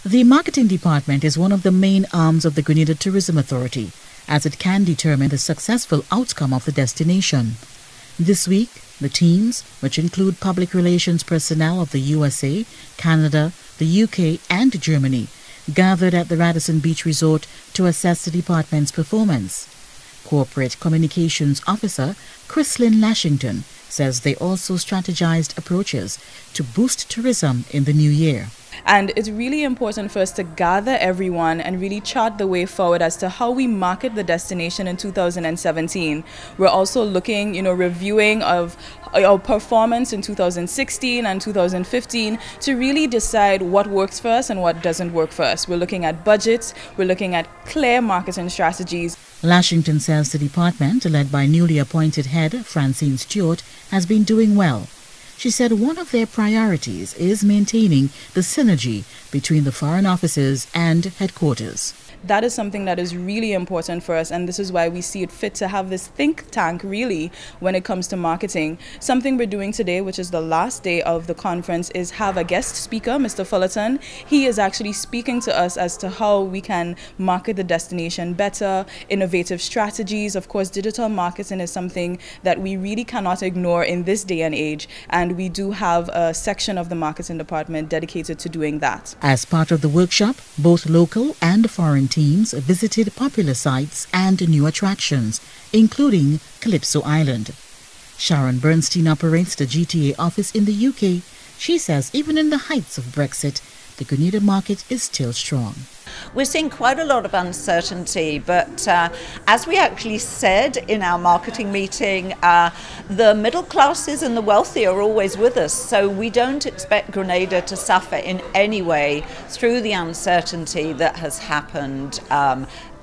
The marketing department is one of the main arms of the Grenada Tourism Authority, as it can determine the successful outcome of the destination. This week, the teams, which include public relations personnel of the USA, Canada, the UK and Germany, gathered at the Radisson Beach Resort to assess the department's performance. Corporate Communications Officer Chrislyn Lashington says they also strategized approaches to boost tourism in the new year. And it's really important for us to gather everyone and really chart the way forward as to how we market the destination in 2017. We're also looking, reviewing of our performance in 2016 and 2015 to really decide what works for us and what doesn't work for us. We're looking at budgets, we're looking at clear marketing strategies. Lashington says the department, led by newly appointed head Francine Stewart, has been doing well. She said one of their priorities is maintaining the synergy between the foreign offices and headquarters. That is something that is really important for us, and this is why we see it fit to have this think tank really when it comes to marketing. Something we're doing today, which is the last day of the conference, is have a guest speaker, Mr. Fullerton. He is actually speaking to us as to how we can market the destination better, innovative strategies. Of course, digital marketing is something that we really cannot ignore in this day and age, and we do have a section of the marketing department dedicated to doing that. As part of the workshop, both local and foreign teams visited popular sites and new attractions, including Calypso Island. Sharon Bernstein operates the GTA office in the UK. She says even in the heights of Brexit, the Grenada market is still strong. We're seeing quite a lot of uncertainty, but as we actually said in our marketing meeting, the middle classes and the wealthy are always with us, so we don't expect Grenada to suffer in any way through the uncertainty that has happened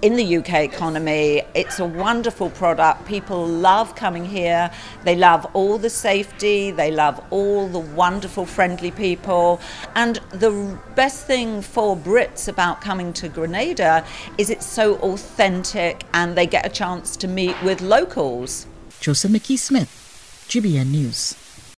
in the UK economy. It's a wonderful product. People love coming here. They love all the safety. They love all the wonderful, friendly people. And the best thing for Brits about coming to Grenada is it's so authentic and they get a chance to meet with locals. Joseph McKee-Smith, GBN News.